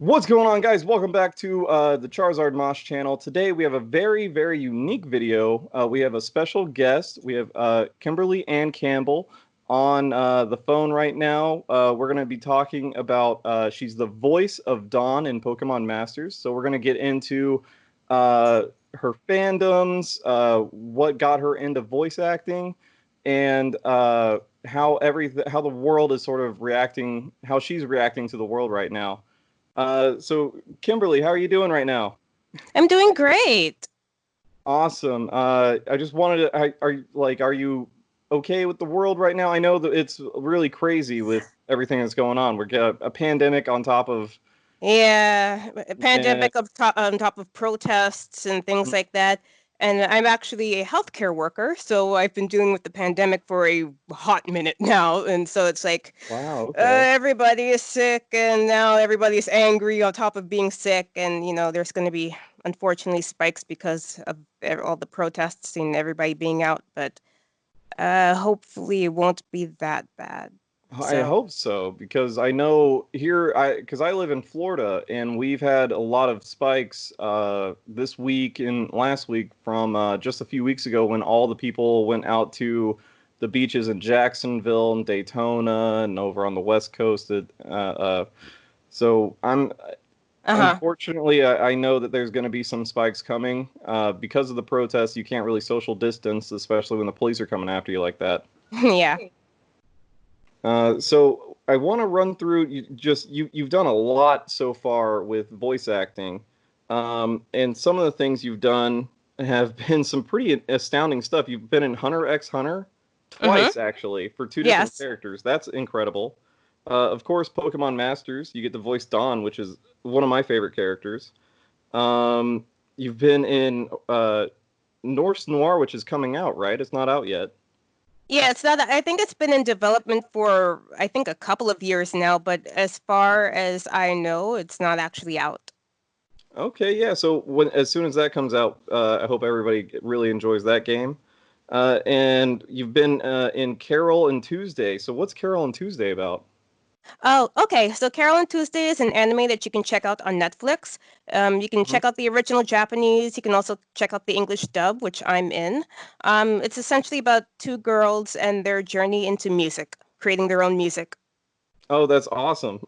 What's going on, guys? Welcome back to the CharizardMosh channel. Today we have a very, very unique video. We have a special guest. We have Kimberly and Campbell on the phone right now. We're going to be talking about, she's the voice of Dawn in Pokemon Masters. So we're going to get into her fandoms, what got her into voice acting, and how the world is sort of reacting, how she's reacting to the world right now. So Kimberly, how are you doing right now? I'm doing great. Awesome. I just wanted to, are you okay with the world right now? I know that it's really crazy with everything that's going on. We're got a pandemic on top of, Yeah, a and pandemic on top of protests and things like that. And I'm actually a healthcare worker, so I've been dealing with the pandemic for a hot minute now. And so it's like wow, okay. everybody is sick, and now everybody's angry on top of being sick. And, there's going to be, unfortunately, spikes because of all the protests and everybody being out. But hopefully it won't be that bad. I So, hope so, because I know here, because I live in Florida, and we've had a lot of spikes this week and last week from just a few weeks ago when all the people went out to the beaches in Jacksonville and Daytona and over on the West Coast. So uh-huh. unfortunately, I know that there's going to be some spikes coming because of the protests. You can't really social distance, especially when the police are coming after you like that. Yeah. So I want to run through you've done a lot so far with voice acting, and some of the things you've done have been some pretty astounding stuff. You've been in Hunter x Hunter Mm-hmm. twice, actually, for two different Yes. characters. That's incredible. Of course, Pokemon Masters, you get to voice Dawn, which is one of my favorite characters. Um, you've been in Norse Noir, which is coming out, right? It's not out yet. Yeah, it's not. I think it's been in development for I think a couple of years now, but as far as I know, it's not actually out. Okay, yeah. So as soon as that comes out, I hope everybody really enjoys that game. And you've been in Carol and Tuesday. So what's Carol and Tuesday about? Oh, okay. So Carol and Tuesday is an anime that you can check out on Netflix. You can Mhm. check out the original Japanese. You can also check out the English dub, which I'm in. It's essentially about two girls and their journey into music, creating their own music. Oh, that's awesome.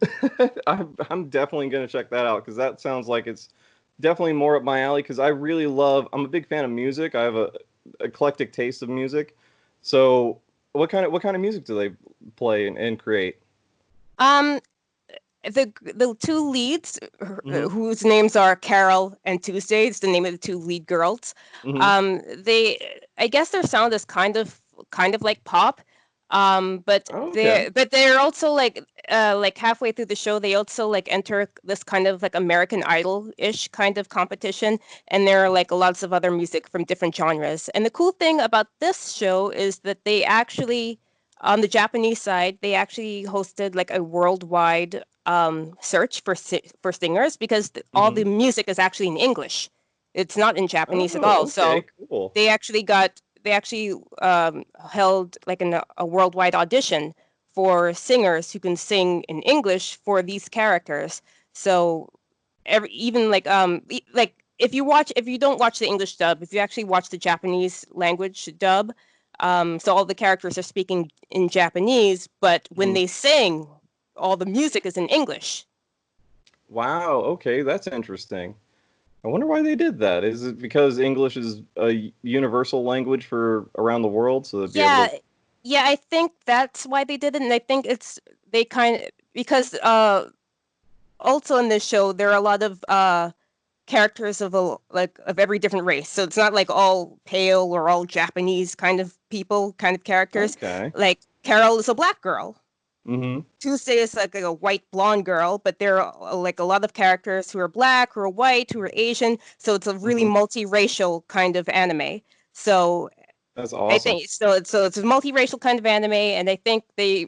I'm definitely gonna check that out because that sounds like it's definitely more up my alley. Because I'm a big fan of music. I have a eclectic taste of music. So what kind of music do they play and create? Um, the two leads Hmm. whose names are Carol and Tuesday, it's the name of the two lead girls. Hmm. They I guess their sound is kind of like pop. But Oh, okay. they're also like halfway through the show they also like enter this kind of like American Idol-ish kind of competition, and there are like lots of other music from different genres. And the cool thing about this show is that they actually, on the Japanese side, they actually hosted like a worldwide search for singers, because all Hmm. the music is actually in English. It's not in Japanese at all. Oh, okay, So cool. they actually held like a worldwide audition for singers who can sing in English for these characters. So even like if you don't watch the English dub, if you actually watch the Japanese language dub, so all the characters are speaking in Japanese, but when Mhm. they sing, all the music is in English. Wow, okay, that's interesting. I wonder why they did that. Is it because English is a universal language for around the world, so they'd be able Yeah, to? yeah, I think that's why they did it, and I think it's they kind of because also in this show there are a lot of characters of every different race. So it's not like all pale or all Japanese kind of people, kind of characters. Okay. Like Carol is a black girl. Mm-hmm. Tuesday is like a white blonde girl, but there are like a lot of characters who are black, who are white, who are Asian. So it's a really Mm-hmm. multiracial kind of anime. So That's I awesome. think it's a multiracial kind of anime, and I think they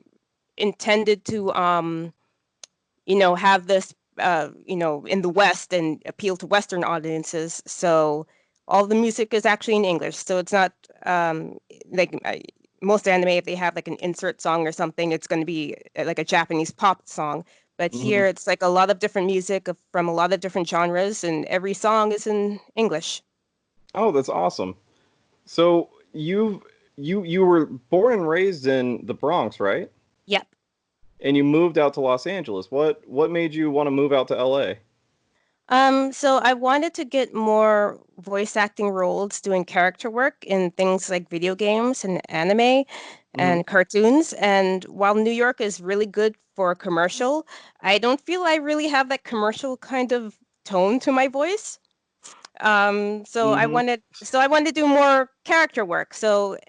intended to have this, in the West and appeal to Western audiences. So all the music is actually in English. So it's not like most anime, if they have like an insert song or something, it's going to be like a Japanese pop song. But Hmm. here it's like a lot of different music from a lot of different genres, and every song is in English. Oh, that's awesome. So you were born and raised in the Bronx, right? Yep. And you moved out to Los Angeles. What made you want to move out to LA? So I wanted to get more voice acting roles doing character work in things like video games and anime Hmm. and cartoons. And while New York is really good for a commercial, I don't feel I really have that commercial kind of tone to my voice. Hmm. So I wanted to do more character work.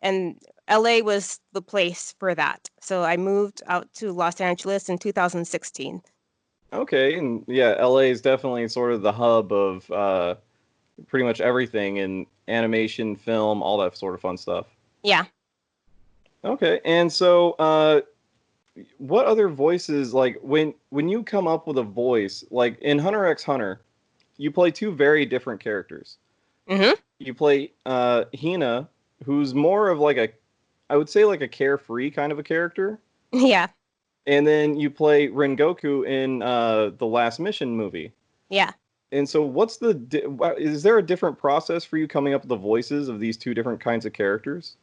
And LA was the place for that. So I moved out to Los Angeles in 2016. Okay, and yeah, LA is definitely sort of the hub of pretty much everything in animation, film, all that sort of fun stuff. Yeah. Okay, and so what other voices like when you come up with a voice like in Hunter x Hunter, you play two very different characters. Hmm. You play Hina, who's more of like a I would say like a carefree kind of a character, Yeah. and then you play Rengoku in the Last Mission movie. Yeah. And so, is there a different process for you coming up with the voices of these two different kinds of characters?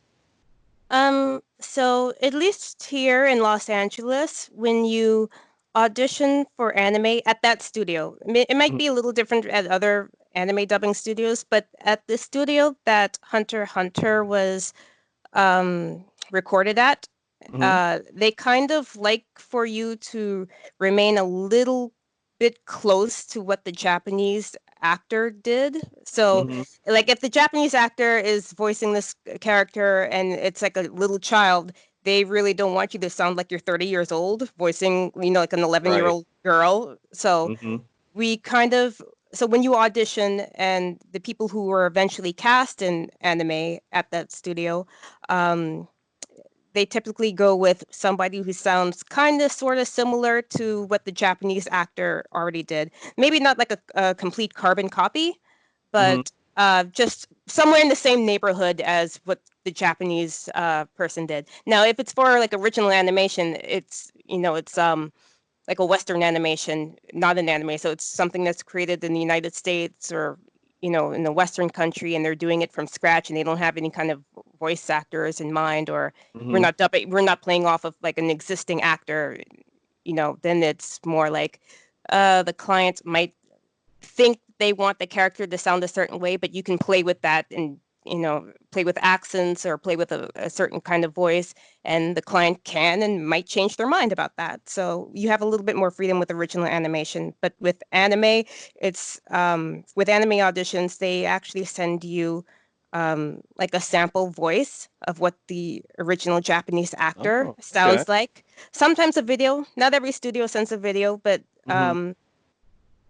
So at least here in Los Angeles, when you audition for anime at that studio, it might be a little different at other anime dubbing studios, but at the studio that Hunter x Hunter was recorded at, Mm-hmm. they kind of like for you to remain a little bit close to what the Japanese actor did. So, Mm-hmm. like, if the Japanese actor is voicing this character and it's like a little child, they really don't want you to sound like you're 30 years old voicing, like an 11-year-old Right. old girl. So, Mm-hmm. we kind of so when you audition and the people who were eventually cast in anime at that studio, um, they typically go with somebody who sounds kind of sort of similar to what the Japanese actor already did. Maybe not like a complete carbon copy, Mm-hmm. but just somewhere in the same neighborhood as what the Japanese person did. Now, if it's for like original animation, it's like a Western animation, not an anime. So it's something that's created in the United States or, in the Western country, and they're doing it from scratch, and they don't have any kind of voice actors in mind, or Mm-hmm. we're not playing off of like an existing actor. Then it's more like the client might think they want the character to sound a certain way, but you can play with that and play with accents or play with a certain kind of voice, and the client can and might change their mind about that. So you have a little bit more freedom with original animation. But with anime, it's with anime auditions, they actually send you like a sample voice of what the original Japanese actor Oh, okay. sounds like. Sometimes a video. Not every studio sends a video, but Mm-hmm.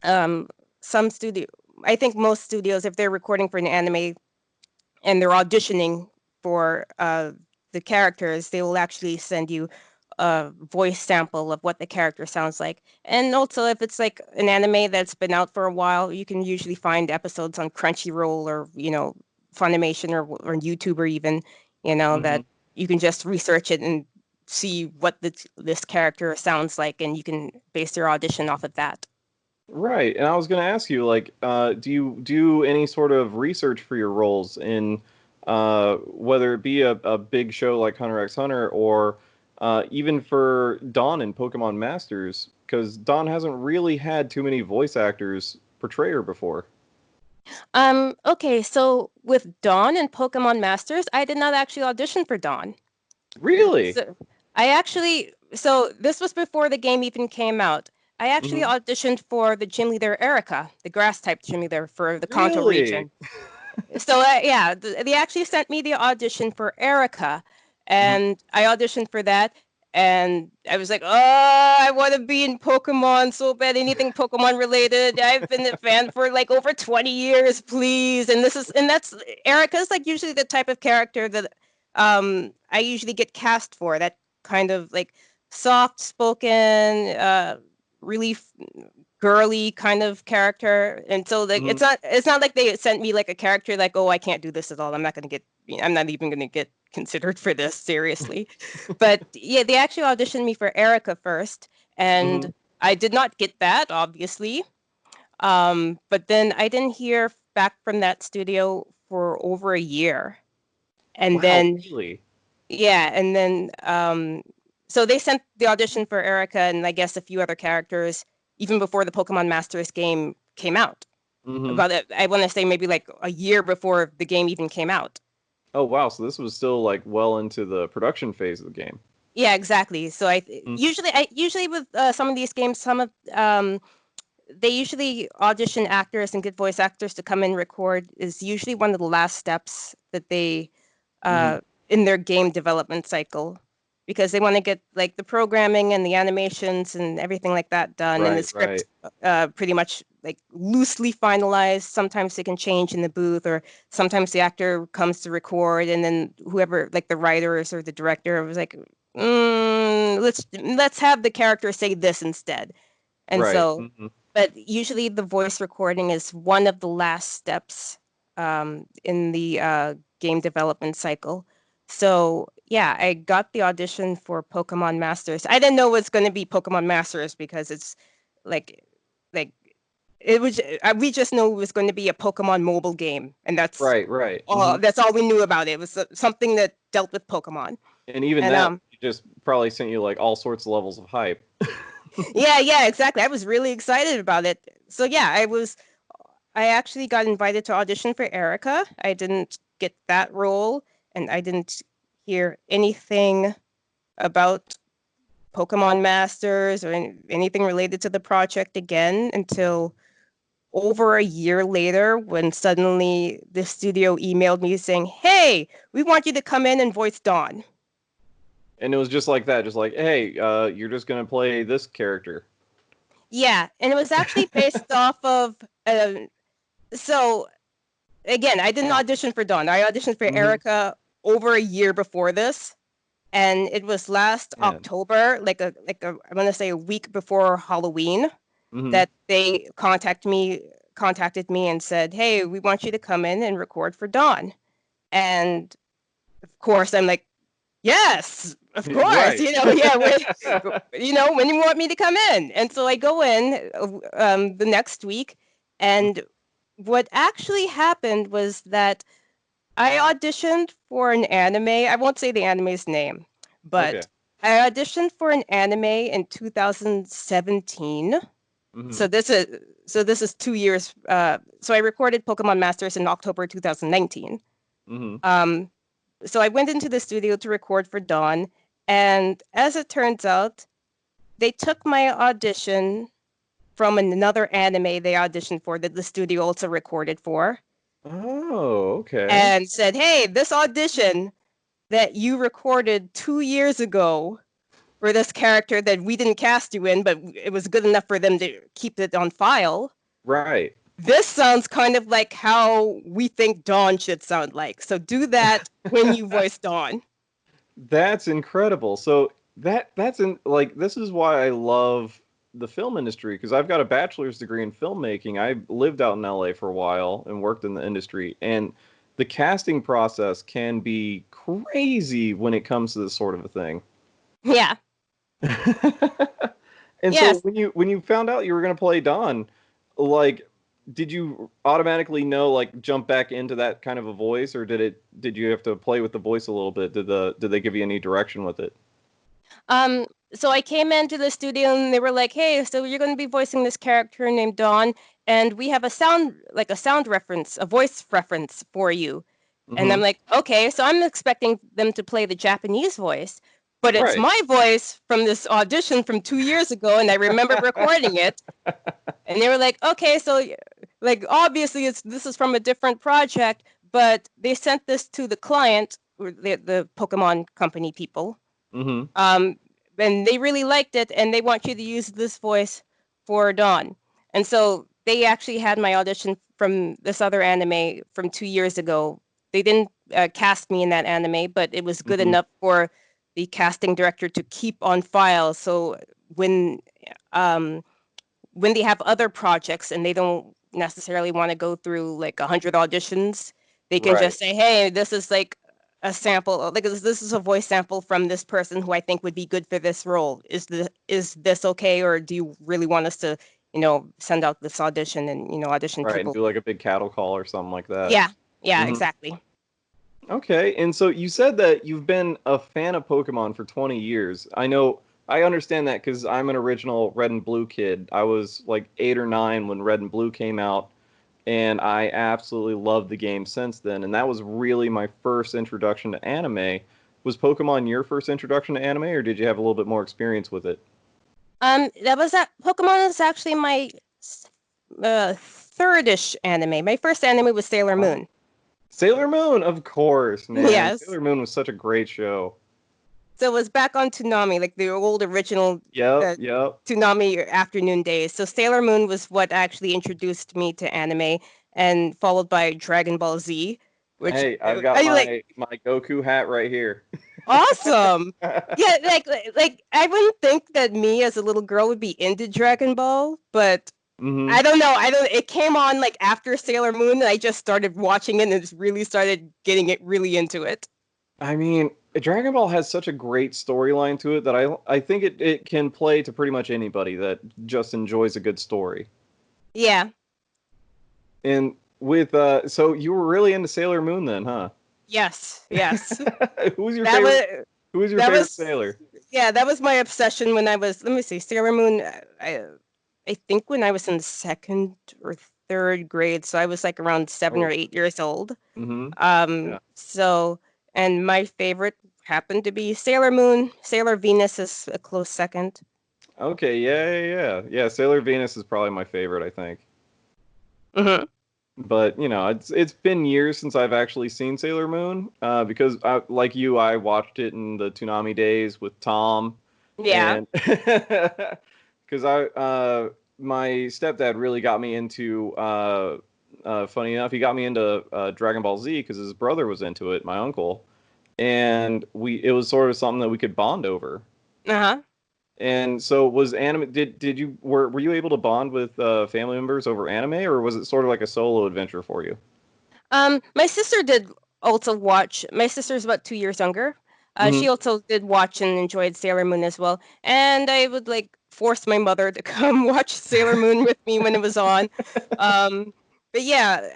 um, some studio, I think most studios, if they're recording for an anime and they're auditioning for the characters, they will actually send you a voice sample of what the character sounds like. And also, if it's like an anime that's been out for a while, you can usually find episodes on Crunchyroll or Funimation or YouTube or even Mm-hmm. that you can just research it and see what this character sounds like, and you can base your audition off of that. Right. And I was going to ask you, like, do you do any sort of research for your roles in whether it be a big show like Hunter x Hunter or even for Dawn in Pokemon Masters? Because Dawn hasn't really had too many voice actors portray her before. Okay, so with Dawn and Pokemon Masters, I did not actually audition for Dawn. Really? So this was before the game even came out. I actually Hmm. auditioned for the gym leader Erica, the grass type gym leader for the Kanto Really? region. So yeah, they actually sent me the audition for Erica, Hmm. and I auditioned for that, and I was like, oh, I want to be in Pokemon so bad, anything Pokemon related. I've been a fan for like over 20 years, please. And that's Erica's like usually the type of character that I usually get cast for, that kind of like soft spoken, really girly kind of character. And so like Hmm. it's not like they sent me like a character like, oh, I can't do this at all, I'm not even going to get considered for this seriously. But yeah, they actually auditioned me for Erica first, Hmm. and I did not get that, obviously. But then I didn't hear back from that studio for over a year. And Wow, then, really? yeah, and then, so they sent the audition for Erica and I guess a few other characters even before the Pokemon Masters game came out. Hmm. About it, I want to say maybe like a year before the game even came out. Oh, wow. So this was still like well into the production phase of the game. Yeah, exactly. So Mm. I usually with some of these games, they usually audition actors and get voice actors to come and record is usually one of the last steps that they Hmm. in their game development cycle because they want to get like the programming and the animations and everything like that done and the Right, script right, pretty much like loosely finalized. Sometimes they can change in the booth or sometimes the actor comes to record and then whoever like the writers or the director was like let's have the character say this instead. And right. so, Hmm. but usually the voice recording is one of the last steps in the game development cycle. So, yeah, I got the audition for Pokemon Masters. I didn't know it was going to be Pokemon Masters because it's like, like it was. We just know it was going to be a Pokemon mobile game, and Right, right. Hmm. that's all we knew about it. It was something that dealt with Pokemon. And even And that just probably sent you like all sorts of levels of hype. yeah, exactly. I was really excited about it. So yeah, I actually got invited to audition for Erica. I didn't get that role, and I didn't hear anything about Pokemon Masters or anything related to the project again until over a year later when suddenly the studio emailed me saying, "Hey, we want you to come in and voice Dawn." And it was just like that, just like, hey, you're just gonna play this character. Yeah, and it was actually based off of so again, I didn't audition for Dawn. I auditioned for Hmm. Erica over a year before this, and it was last Man. October, I'm gonna say a week before Halloween, Hmm. that they contacted me and said, "Hey, we want you to come in and record for Dawn." And of course, I'm like, "Yes, of course, Right. yeah, when you want me to come in." And so I go in the next week, and what actually happened was that I auditioned for an anime. I won't say the anime's name, Okay. but I auditioned for an anime in 2017. Hmm. So this is 2 years. So I recorded Pokemon Masters in October 2019. Hmm. Um, so I went into the studio to record for Dawn, and as it turns out, they took my audition from another anime they auditioned for that the studio also recorded for, Oh, okay. and said, "Hey, this audition that you recorded 2 years ago for this character that we didn't cast you in, but it was good enough for them to keep it on file. Right. This sounds kind of like how we think Dawn should sound like. So do that when you voice Dawn." That's incredible. So that's in like this is why I love the film industry because I've got a bachelor's degree in filmmaking. I lived out in LA for a while and worked in the industry, and the casting process can be crazy when it comes to this sort of a thing. Yeah. And so Yes. when you found out you were going to play Don, like did you automatically know like jump back into that kind of a voice or did you have to play with the voice a little bit? Did they give you any direction with it? So I came into the studio and they were like, "Hey, so you're going to be voicing this character named Dawn, and we have a sound reference, a voice reference for you." And I'm Mhm. like, "Okay." So I'm expecting them to play the Japanese voice, but it's Right. my voice from this audition from 2 years ago, and I remember recording it. And they were like, "Okay, so like obviously this is from a different project, but they sent this to the client, or the Pokemon company people, Mhm. um, and they really liked it, and they want you to use this voice for Dawn." And so they actually had my audition from this other anime from 2 years ago. They didn't cast me in that anime, but it was good Mhm. enough for the casting director to keep on file. So when um, when they have other projects and they don't necessarily want to go through like 100 auditions, they can Right. just say, "Hey, this is like a sample, like this is a voice sample from this person who I think would be good for this role. Is this okay, or do you really want us to, send out this audition and audition Right, and people? do like a big cattle call or something like that. Yeah, yeah, Hmm. exactly. Okay, and so you said that you've been a fan of Pokemon for 20 years. I understand that because I'm an original Red and Blue kid. I was like 8 or 9 when Red and Blue came out, and I absolutely loved the game since then. And that was really my first introduction to anime. Was Pokemon your first introduction to anime, or did you have a little bit more experience with it? That Pokemon is actually my third-ish anime. My first anime was Sailor Oh. Moon. Sailor Moon, of course, man. Yes. Sailor Moon was such a great show. So it was back on Toonami, like the old original Yep, uh, yep. Toonami afternoon days. So Sailor Moon was what actually introduced me to anime, and followed by Dragon Ball Z, which Hey, I've got I like. my Goku hat right here. Awesome. Yeah, like I wouldn't think that me as a little girl would be into Dragon Ball, but Hmm. I don't know. I don't. It came on like after Sailor Moon, and I just started watching it and just really started getting it really into it. I mean, Dragon Ball has such a great storyline to it that I think it can play to pretty much anybody that just enjoys a good story. Yeah. And with so you were really into Sailor Moon then, huh? Yes. Yes. Who's your That favorite was who was your that favorite was sailor? yeah, that was my obsession when I was, let me see, Sailor Moon. I think when I was in second or third grade, so I was like around 7 or 8 years old. Mm-hmm. Yeah. So, and my favorite happened to be Sailor Moon. Sailor Venus is a close second. Okay, yeah. Yeah, Sailor Venus is probably my favorite, I think. Hmm. But it's been years since I've actually seen Sailor Moon. Because like you, I watched it in the Toonami days with Tom, Yeah. and because my stepdad really got me into. Funny enough, he got me into Dragon Ball Z because his brother was into it, my uncle, and it was sort of something that we could bond over. Uh-huh. And so was anime did you were you able to bond with family members over anime, or was it sort of like a solo adventure for you? My sister did also watch. My sister's about 2 years younger. She Hmm. also did watch and enjoyed Sailor Moon as well. And I would like force my mother to come watch Sailor Moon with me when it was on. Um, but yeah,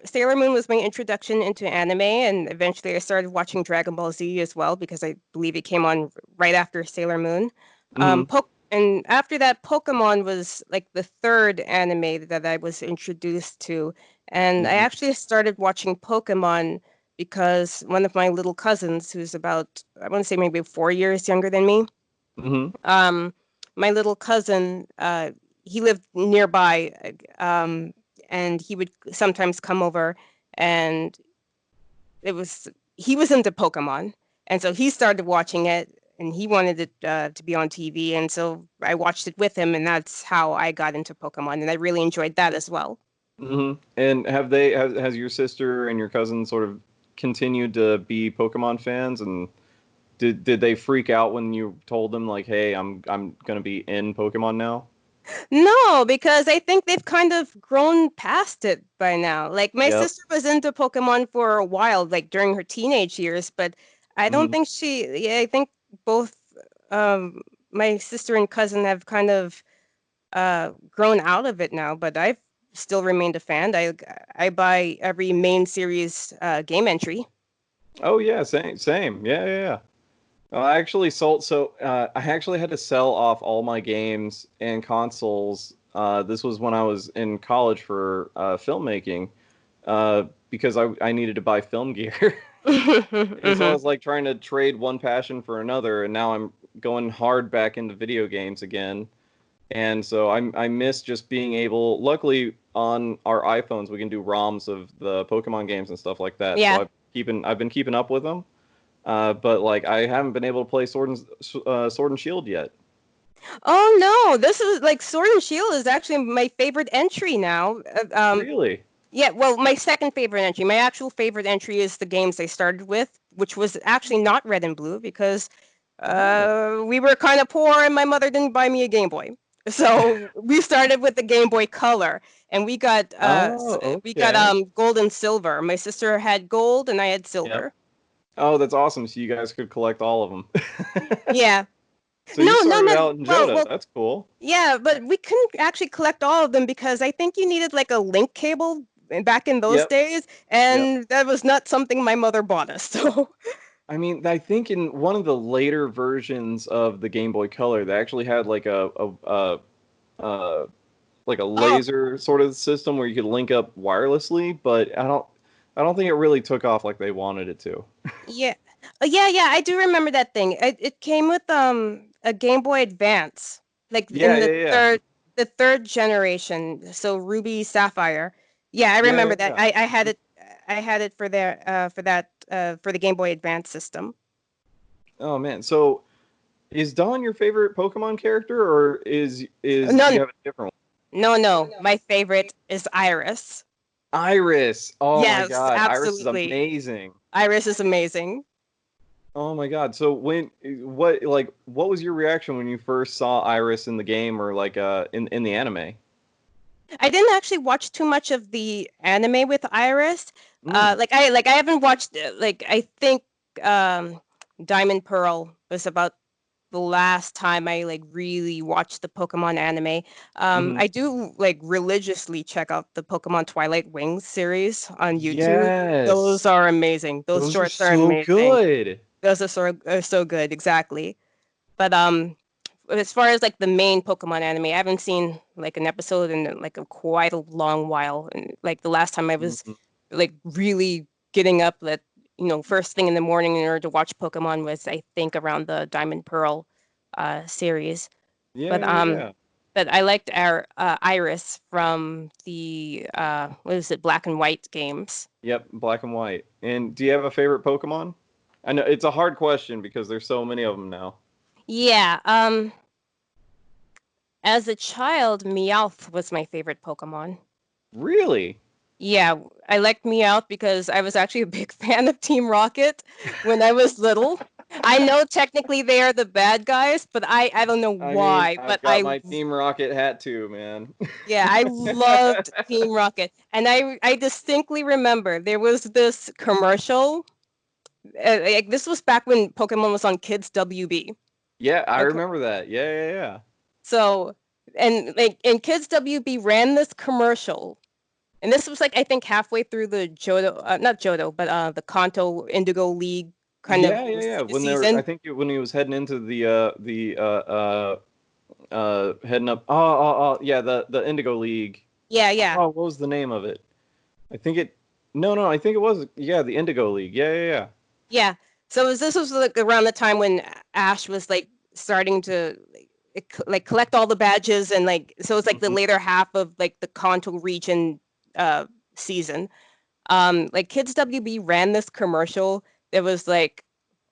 Sailor Moon was my introduction into anime, and eventually I started watching Dragon Ball Z as well because I believe it came on right after Sailor Moon. Hmm. And after that, Pokemon was like the third anime that I was introduced to, and I Hmm. actually started watching Pokemon because one of my little cousins, who's about, I want to say maybe 4 years younger than me, Hmm. um, my little cousin, he lived nearby, and he would sometimes come over, and he was into Pokemon, and so he started watching it, and he wanted it to be on TV, and so I watched it with him, and that's how I got into Pokemon, and I really enjoyed that as well. Hmm. And has your sister and your cousin sort of continued to be Pokemon fans, and did they freak out when you told them like, "Hey, I'm gonna be in Pokemon now"? No, because I think they've kind of grown past it by now. Like my Yep. sister was into Pokemon for a while, like during her teenage years, but I don't Hmm. think yeah, I think both um my sister and cousin have kind of grown out of it now, but I've still remained a fan. I buy every main series game entry. Oh yeah, same. Yeah. Well, I actually sold. So I actually had to sell off all my games and consoles. This was when I was in college for filmmaking, because I needed to buy film gear. And so I Hmm. was like trying to trade one passion for another, and now I'm going hard back into video games again. And so I miss just being able. Luckily, on our iPhones, we can do ROMs of the Pokemon games and stuff like that. So Yeah. I've been keeping up with them. But like I haven't been able to play Sword and Shield yet. Oh no, this is like Sword and Shield is actually my favorite entry now. Really? Yeah, well, my second favorite entry, my actual favorite entry is the games I started with, which was actually not Red and Blue because Oh. we were kind of poor and my mother didn't buy me a Game Boy. So we started with the Game Boy Color, and Oh, we got okay. gold and silver. My sister had gold and I had Yep. silver. Oh, that's awesome. So you guys could collect all of them. Yeah. So you No, no, started no. out in Well, Johto. well, That's cool. yeah, but we couldn't actually collect all of them because I think you needed like a link cable back in those Yep. days, Yep. and that was not something my mother bought us. So, I mean, I think in one of the later versions of the Game Boy Color, they actually had like a oh, laser sort of system where you could link up wirelessly, but I don't think it really took off like they wanted it to. yeah. Yeah, I do remember that thing. It came with a Game Boy Advance, like Yeah, in yeah, yeah. the third generation, so Ruby Sapphire. Yeah, I Yeah, yeah, remember that. yeah. I had it for for the Game Boy Advance system. Oh man. So is Dawn your favorite Pokemon character or is do you No, have a different no. My favorite is Iris. one? Iris. Oh my Yes, God. Iris is absolutely. amazing. Iris is amazing. Oh my God. So what was your reaction when you first saw Iris in the game or like in the anime? I didn't actually watch too much of the anime with Iris. Mm. I haven't watched like I think um Diamond Pearl was about the last time I like really watched the Pokemon anime. Hmm. I do like religiously check out the Pokemon Twilight Wings series on YouTube. Those Yes. are amazing. Those Those are shorts are so amazing. good. Those are so good, exactly. But as far as like the main Pokemon anime, I haven't seen like an episode in like a quite a long while. And like the last time I was Mhm. like really getting up at first thing in the morning in order to watch Pokemon was I think around the Diamond Pearl series. Yeah, But yeah, yeah. I liked our Iris from the what is it, Black and White games. Yep, black and white. And do you have a favorite Pokemon? I know it's a hard question because there's so many of them now. Yeah, as a child, Meowth was my favorite Pokemon. Really? Yeah, I liked Meowth because I was actually a big fan of Team Rocket when I was little. I know technically they are the bad guys, but I don't know I mean, why, but I've got my Team Rocket hat too, man. yeah, I loved Team Rocket. And I distinctly remember there was this commercial. Like, this was back when Pokemon was on Kids WB. Yeah, I Okay. remember that. Yeah, yeah, yeah. So, and Kids WB ran this commercial. And this was like I think halfway through the Johto, not Johto, but the Kanto Indigo League kind of Yeah, yeah, yeah. When they were, I season. think when he was heading into the heading up. Yeah, the Indigo League. Yeah, yeah, Oh, what was the name of it? I think it. No, no, I think it was. Yeah, the Indigo League. Yeah, yeah, yeah. yeah. So this was like around the time when Ash was like starting to like collect all the badges and like so it's like the Mhm. later half of like the Kanto region season. Like Kids WB ran this commercial that was like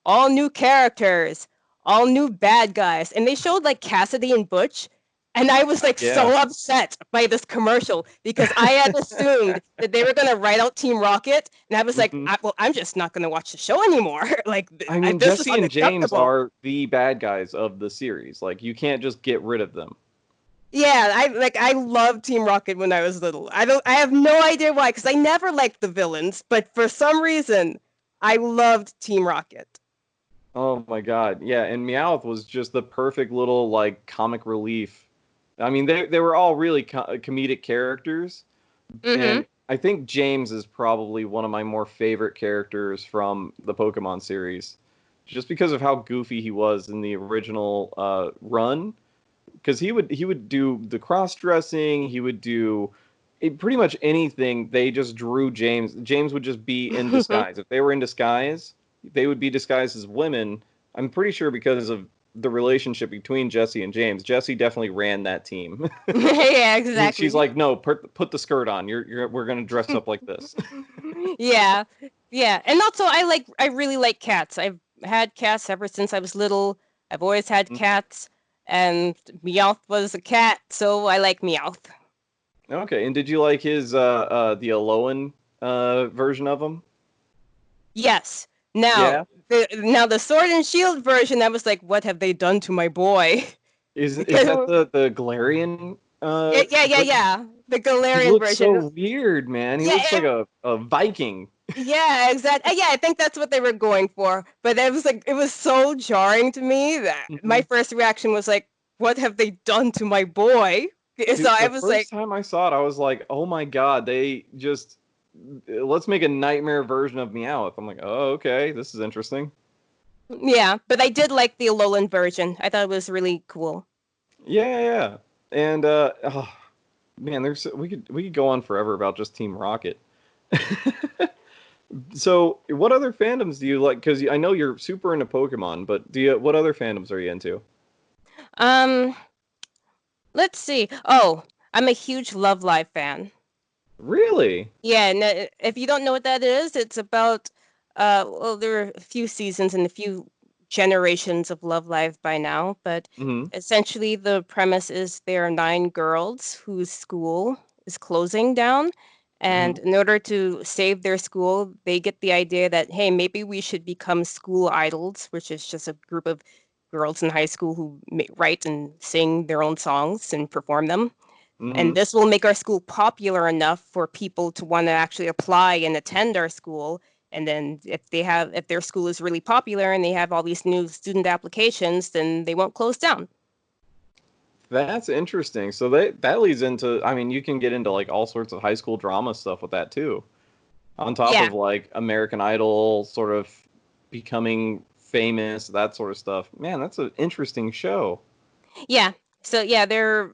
all new characters, all new bad guys, and they showed like Cassidy and Butch, and I was like Yeah. so upset by this commercial because I had assumed that they were gonna write out Team Rocket, and I was like, Hmm. well, I'm just not gonna watch the show anymore. Like I mean, this is Jesse and James unacceptable. are the bad guys of the series. Like, you can't just get rid of them. Yeah, I loved Team Rocket when I was little. I have no idea why, because I never liked the villains, but for some reason I loved Team Rocket. Oh my God. Yeah, and Meowth was just the perfect little like comic relief. I mean, they were all really comedic characters, Mm-hmm. and I think James is probably one of my more favorite characters from the Pokemon series, just because of how goofy he was in the original run. Because he would do the cross dressing, he would do pretty much anything. They just drew James. James would just be in disguise. If they were in disguise, they would be disguised as women. I'm pretty sure because of the relationship between Jesse and James. Jesse definitely ran that team. Yeah, She's exactly. like, no, put the skirt on. We're gonna dress up like this. Yeah, yeah, and also I really like cats. I've had cats ever since I was little. I've always had cats, and Meowth was a cat, so I like Meowth. Okay, and did you like his the Alolan version of him? Yes. Yeah. Now the Sword and Shield version, I was like, what have they done to my boy? Is Because that the Galarian yeah, version? yeah. the He Galarian looks so version. weird, man. He Yeah, looks like a Viking. yeah, exactly. Yeah, I think that's what they were going for. But it was like it was so jarring to me that my Hmm. first reaction was like, "What have they done to my boy?" So Dude, I the was like, first time I saw it, I was like, oh my God, they just let's make a nightmare version of Meowth. I'm like, oh, okay, this is interesting. yeah. But I did like the Alolan version. I thought it was really cool. Yeah, yeah, yeah. And oh, man, there's we could go on forever about just Team Rocket. So, what other fandoms do you like? Because I know you're super into Pokemon, but what other fandoms are you into? Um, let's see. Oh, I'm a huge Love Live fan. Really? Yeah, and if you don't know what that is, it's about well, there are a few seasons and a few generations of Love Live by now, but Hmm. essentially the premise is there are 9 girls whose school is closing down, and Hmm. in order to save their school, they get the idea that, hey, maybe we should become school idols, which is just a group of girls in high school who write and sing their own songs and perform them, and Hmm. this will make our school popular enough for people to want to actually apply and attend our school. And then if their school is really popular and they have all these new student applications, then they won't close down. That's interesting. So that leads into, I mean, you can get into like all sorts of high school drama stuff with that too. On top Yeah, of like American Idol sort of becoming famous, that sort of stuff. Man, that's an interesting show. yeah. So yeah, there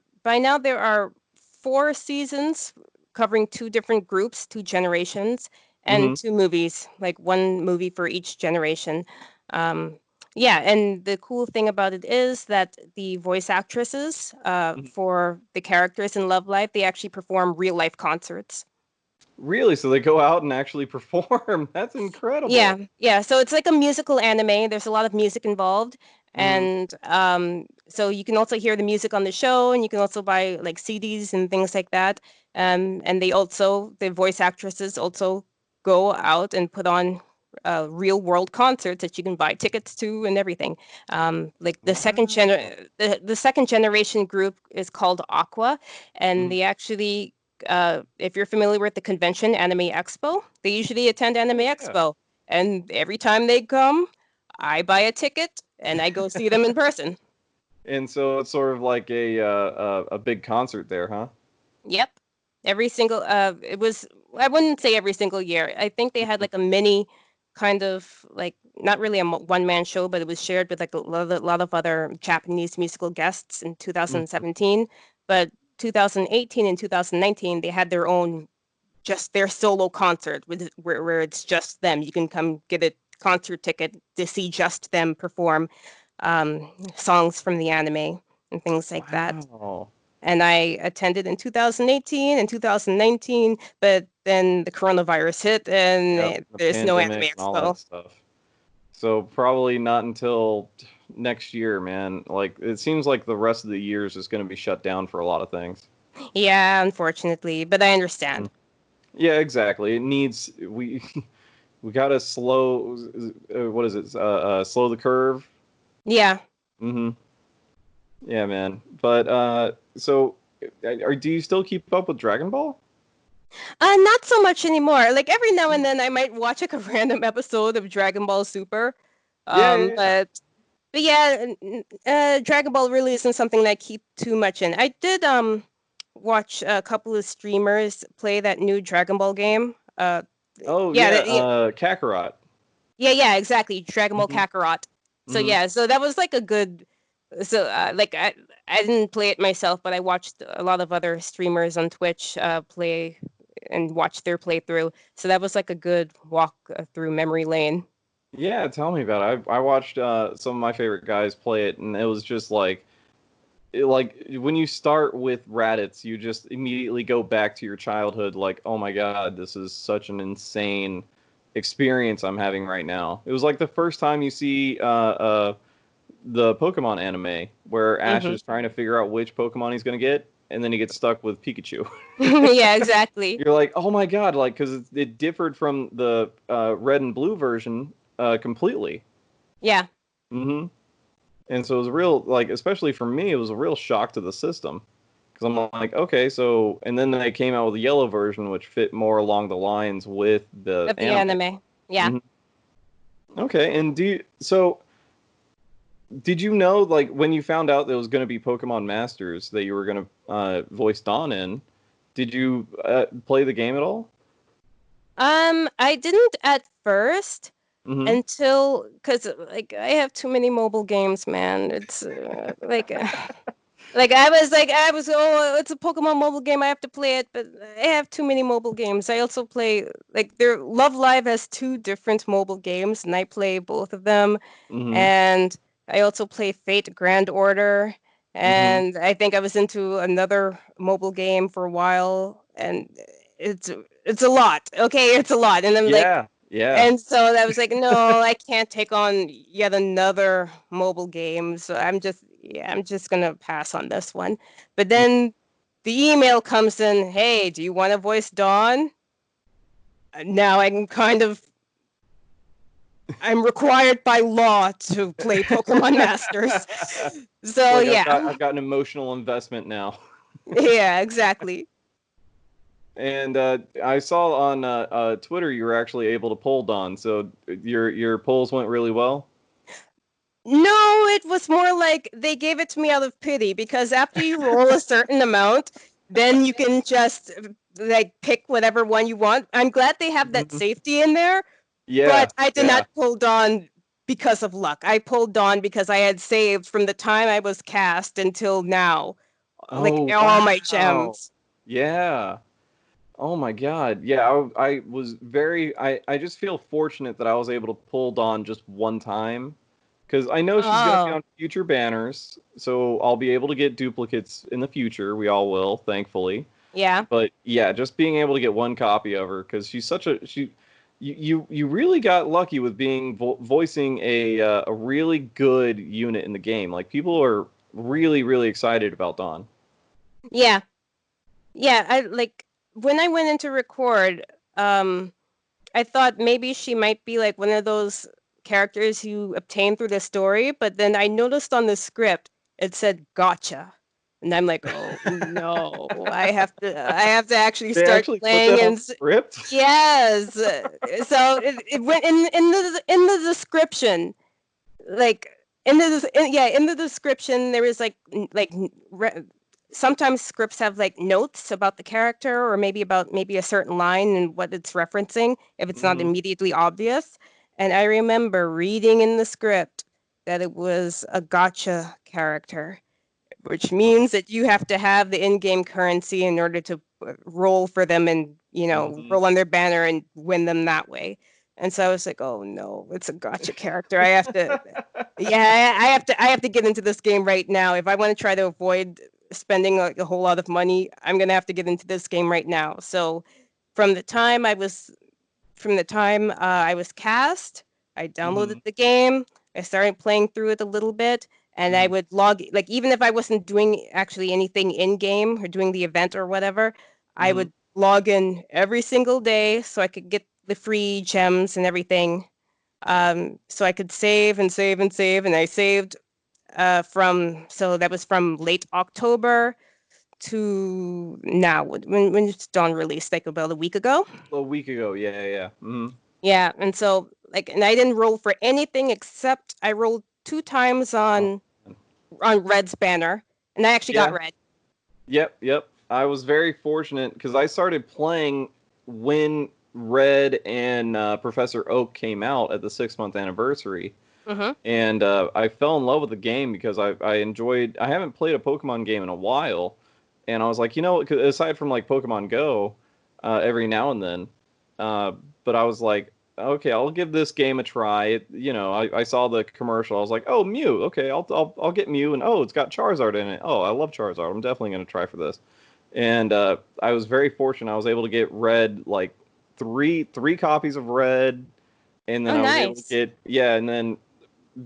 are 4 seasons covering 2 different groups, 2 generations, and Hmm. 2 movies, like 1 movie for each generation. Um, yeah, and the cool thing about it is that the voice actresses for the characters in Love Live, they actually perform real life concerts. Really? So they go out and actually perform. That's incredible. Yeah, yeah. So it's like a musical anime. There's a lot of music involved, Hmm. and so you can also hear the music on the show, and you can also buy like CDs and things like that. And the voice actresses also go out and put on real world concerts that you can buy tickets to and everything. Like Wow. the second generation group is called Aqua, and Mhm. they actually if you're familiar with the convention Anime Expo, they usually attend Anime Yeah. Expo. And every time they come, I buy a ticket and I go see them in person. And so it's sort of like a big concert there, huh? Yep. Every single it was I wouldn't say every single year. I think they had Mhm. like a mini kind of like not really a one man show, but it was shared with like lot of other Japanese musical guests in Mhm. 2017. But 2018 and 2019 they had their own just their solo concert where it's just them. You can come get a concert ticket to see just them perform songs from the anime and things like that. Wow. And I attended in 2018 and 2019, but then the coronavirus hit Yep. and The there's no Anime pandemic and all that Expo. stuff. So probably not until next year, man. Like it seems like the rest of the year is just going to be shut down for a lot of things. Yeah, unfortunately, but I Mm. understand. Yeah, exactly. It needs we we gotta slow. What is it? Slow the curve. Yeah. Hmm. Yeah, man. But so do you still keep up with Dragon Ball? Not so much anymore. Like every now and then I might watch like a random episode of Dragon Ball Super. Yeah, Um, yeah, yeah. but But yeah, Dragon Ball really isn't something that I keep too much in. I did watch a couple of streamers play that new Dragon Ball game. Oh Yeah, yeah, yeah, Kakarot. yeah, exactly, Dragon Ball Hmm. Kakarot. So Hmm. yeah, so that was like a good. So like I didn't play it myself, but I watched a lot of other streamers on Twitch play and watch their playthrough. So that was like a good walk through memory lane. Yeah, tell me about it. I watched some of my favorite guys play it, and it was just like when you start with Raditz, you just immediately go back to your childhood. Like, oh my God, this is such an insane experience I'm having right now. It was like the first time you see the Pokemon anime where Ash Hmm. is trying to figure out which Pokemon he's gonna get, and then he gets stuck with Pikachu. Yeah, exactly. You're like, oh my God, like because it differed from the red and blue version completely. Yeah. Hmm. And so it was a real, like, especially for me, it was a real shock to the system because Because I'm like, okay, so, and then they came out with a yellow version, which fit more along the lines with the Of the anime. anime. Yeah. Mhm. Okay, and did you know, like, when you found out there was going to be Pokemon Masters that you were going to voice Dawn in, did you play the game at all? I didn't at first Mm-hmm. until because like I have too many mobile games, man. It's like I was oh it's a Pokemon mobile game, I have to play it, but I have too many mobile games. I also play like their Love Live has two different mobile games, and I play both of them. Mm-hmm. And I also play Fate Grand Order, Mm-hmm. and I think I was into another mobile game for a while, and it's it's a lot. Okay, it's a lot, and I'm like, Yeah, yeah. and so I was like, no, I can't take on yet another mobile game. So I'm just gonna pass on this one. But then the email comes in, hey, do you want to voice Dawn? Now I'm required by law to play Pokemon Masters. It's So like yeah. I've got an emotional investment now. Yeah, exactly. And I saw on Twitter you were actually able to pull Dawn, so your polls went really well. No, it was more like they gave it to me out of pity because after you roll a certain amount, then you can just like pick whatever one you want. I'm glad they have that Mhm. safety in there, Yeah, but I did yeah. not pull Dawn because of luck. I pulled Dawn because I had saved from the time I was cast until now, like Oh, all my wow. gems. Yeah. Oh my God. Yeah, I was very I just feel fortunate that I was able to pull Dawn just one time because I know she's going to be Oh, on future banners, so I'll be able to get duplicates in the future. We all will, thankfully. yeah. But yeah, just being able to get one copy of her because she's such a you really got lucky with being voicing a really good unit in the game. Like people are really excited about Dawn. Yeah. Yeah, I like when I went into record, um I thought maybe she might be like one of those characters you obtain through the story, but then I noticed on the script it said gotcha. And I'm like, "Oh no, I have to actually They start actually put playing that on and the script. yes." So it went in the description, like in the description there is like sometimes scripts have like notes about the character or maybe about maybe a certain line and what it's referencing if it's not Hmm. immediately obvious. And I remember reading in the script that it was a gotcha character, which means that you have to have the in-game currency in order to roll for them and Hmm. roll on their banner and win them that way. And so I was like, oh no, it's a gotcha character. I have to, yeah, I have to get into this game right now. If I want to try to avoid spending like a whole lot of money, I'm gonna have to get into this game right now. So from the time I was I was cast, I downloaded Hmm. the game, I started playing through it a little bit, and I Hmm. would like even if I wasn't doing actually anything in game or doing the event or whatever, I Hmm. would log in every single day so I could get the free gems and everything. So I could save and save and save, and I saved from so that was from late October to now when it's Dawn released, like about a week ago. A week ago. Yeah, yeah. Hmm. Yeah, and so like, and I didn't roll for anything except I rolled two times Oh. on Red's banner, and I actually got Yeah. Red. Yep, yep. I was very fortunate because I started playing when Red and Professor Oak came out at the 6 month anniversary, Mm-hmm. and I fell in love with the game because I enjoyed. I haven't played a Pokemon game in a while, and I was like, you know, 'cause aside from like Pokemon Go, every now and then, uh, but I was like, okay, I'll give this game a try. I saw the commercial. I was like, oh, Mew. Okay, I'll get Mew, and oh, it's got Charizard in it. Oh, I love Charizard. I'm definitely gonna try for this. And I was very fortunate. I was able to get Red like three copies of Red, and then Oh, I was able to nice. get yeah, and then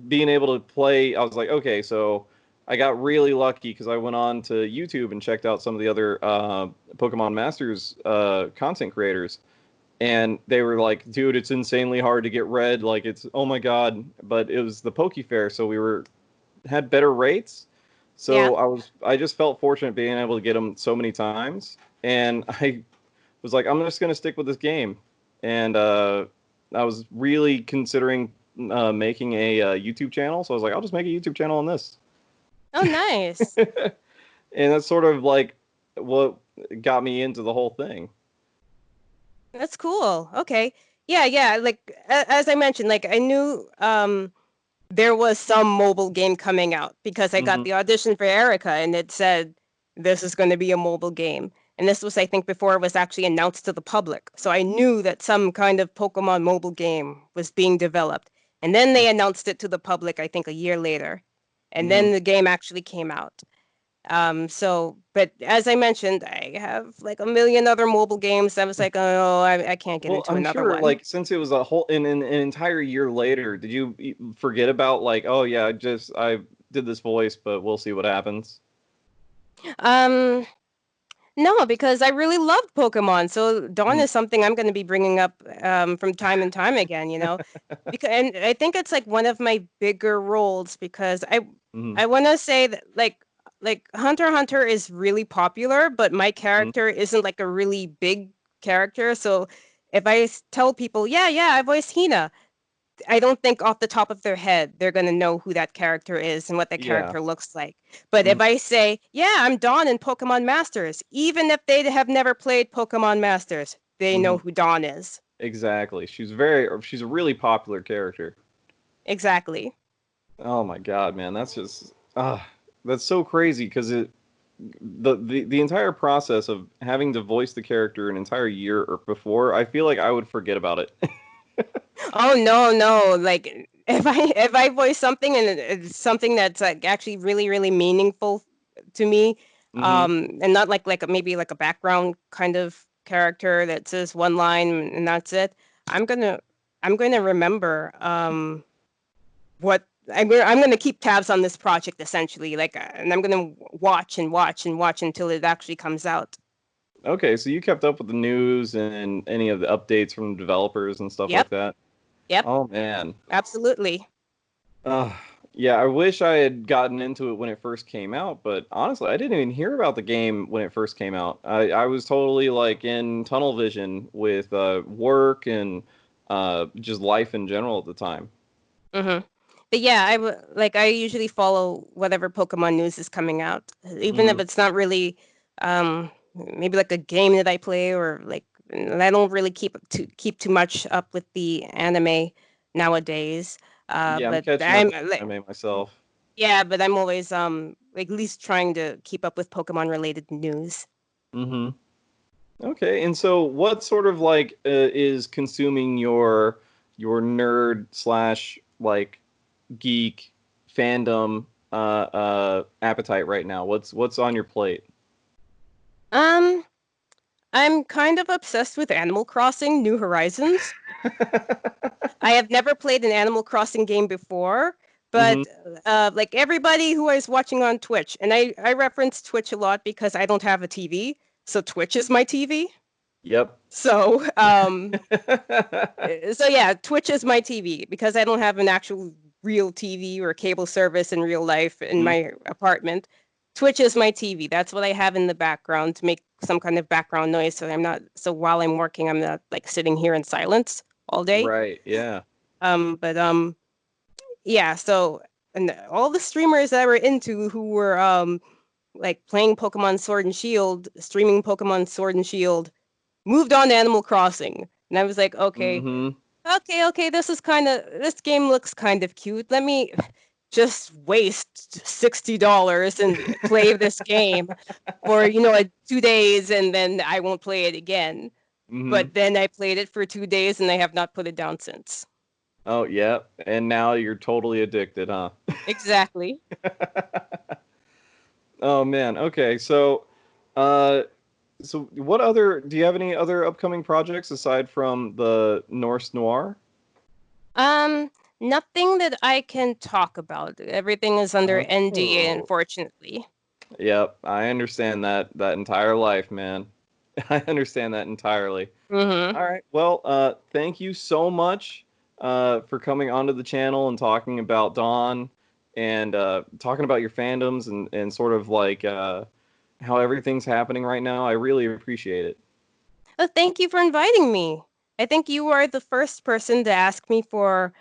being able to play, I was like, okay, so I got really lucky because I went on to YouTube and checked out some of the other Pokemon Masters content creators, and they were like, dude, it's insanely hard to get Red, like it's oh my god, but it was the Poke Fair, so we were had better rates. Yeah. So I just felt fortunate being able to get them so many times, and I was like, I'm just gonna stick with this game, and I was really considering making a YouTube channel. So I was like, I'll just make a YouTube channel on this. Oh, nice. And that's sort of like what got me into the whole thing. That's cool. Okay. Yeah, yeah. Like as I mentioned, like I knew there was some mobile game coming out because I got Hmm. the audition for Erica and it said this is going to be a mobile game. And this was, I think, before it was actually announced to the public. So I knew that some kind of Pokemon mobile game was being developed. And then they announced it to the public, I think, a year later. And Hmm. then the game actually came out. But as I mentioned, I have like a million other mobile games. I was like, oh, I can't get Well, into I'm another sure, one. like, since it was a whole an entire year later, did you forget about like, oh yeah, I did this voice, but we'll see what happens. Um, no, because I really loved Pokemon. So Dawn Hmm. is something I'm going to be bringing up from time and time again, you know, because and I think it's like one of my bigger roles because Hmm. I want to say that like Hunter x Hunter is really popular, but my Hmm. character isn't like a really big character. So if tell people, yeah, yeah, I voiced Hina, I don't think off the top of their head they're gonna know who that character is and what that Yeah. character looks like. But if Hmm. I say, yeah, I'm Dawn in Pokemon Masters, even if they have never played Pokemon Masters, they Hmm. know who Dawn is. Exactly. She's a really popular character. Exactly. Oh my God, man, that's just that's so crazy because the entire process of having to voice the character an entire year or before, I feel like I would forget about it. Oh no, no. Like if I voice something and it's something that's like actually really, really meaningful to me, Hmm. and not like maybe like a background kind of character that says one line and that's it, I'm gonna I'm gonna remember what I'm gonna keep tabs on this project essentially, like, and I'm gonna watch and watch and watch until it actually comes out. Okay, so you kept up with the news and any of the updates from developers and stuff Yep, like that. yep, Oh man. absolutely. Uh, yeah, I wish I had gotten into it when it first came out, but honestly, I didn't even hear about the game when it first came out. I was totally like in tunnel vision with work and just life in general at the time. Mm-hmm. But yeah, I usually follow whatever Pokemon news is coming out, even if Hmm. it's not really maybe like a game that I play or like and I don't really keep too much up with the anime nowadays. Yeah, I'm But catching up I'm with like anime myself. yeah, but I'm always like, at least trying to keep up with Pokemon related news. Hmm. Okay, and so what sort of like is consuming your nerd slash like geek fandom appetite right now? What's on your plate? Um, I'm kind of obsessed with Animal Crossing New Horizons. I have never played an Animal Crossing game before, Hmm. but like everybody who is watching on Twitch, and I reference Twitch a lot because I don't have a TV, so Twitch is my TV. Yep. So so yeah, Twitch is my TV because I don't have an actual real TV or cable service in real life in Mhm. my apartment. Twitch is my TV. That's what I have in the background to make some kind of background noise so I'm not so while I'm working I'm not like sitting here in silence all day. Right, yeah. But yeah, so and all the streamers that I were into who were like playing Pokemon Sword and Shield, streaming Pokemon Sword and Shield, moved on to Animal Crossing. And I was like, okay, Hmm. okay, this game looks kind of cute. Let me just waste $60 and play this game for, 2 days and then I won't play it again. Hmm. But then I played it for 2 days and I have not put it down since. Oh, yeah. And now you're totally addicted, huh? Exactly. Oh man. Okay. Uh so what other do you have any other upcoming projects aside from the Norse Noir? Um, Nothing that I can talk about. Everything is under NDA, Oh. unfortunately. Yep, I understand that entire life, man. I understand that entirely. Mm-hmm. All right. Well, thank you so much for coming onto the channel and talking about Dawn and talking about your fandoms and sort of like how everything's happening right now. I really appreciate it. Oh, thank you for inviting me. I think you are the first person to ask me for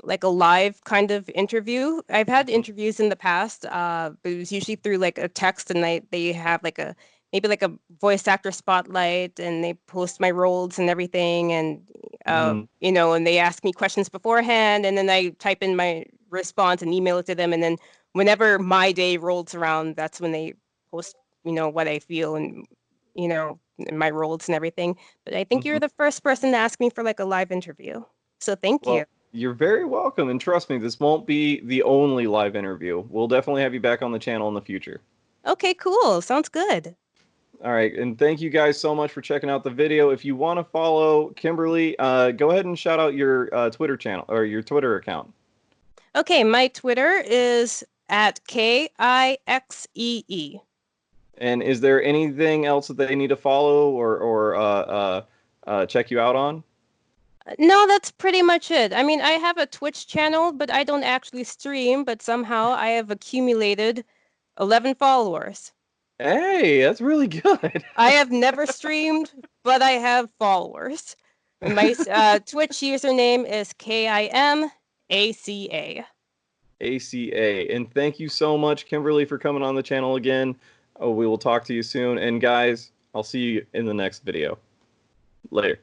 like a live kind of interview. I've had Mhm. interviews in the past, but it was usually through like a text, and they have like a maybe like a voice actor spotlight, and they post my roles and everything, and Mhm. you know, and they ask me questions beforehand, and then I type in my response and email it to them, and then whenever my day rolls around, that's when they post, you know, what I feel and you know my roles and everything. But I think you're Mhm. the first person to ask me for like a live interview. So thank you. Well, you're very welcome, and trust me, this won't be the only live interview. We'll definitely have you back on the channel in the future. Okay, cool. Sounds good. All right, and thank you guys so much for checking out the video. If you want to follow Kimberly, go ahead and shout out your Twitter channel or your Twitter account. Okay, my Twitter is at KIXEE. And is there anything else that they need to follow or check you out on? No, that's pretty much it. I mean, I have a Twitch channel, but I don't actually stream, but somehow I have accumulated 11 followers. Hey, that's really good. I have never streamed, but I have followers. And my Twitch username is KIMACA. ACA. And thank you so much, Kimberly, for coming on the channel again. Oh, we will talk to you soon. And guys, I'll see you in the next video. Later.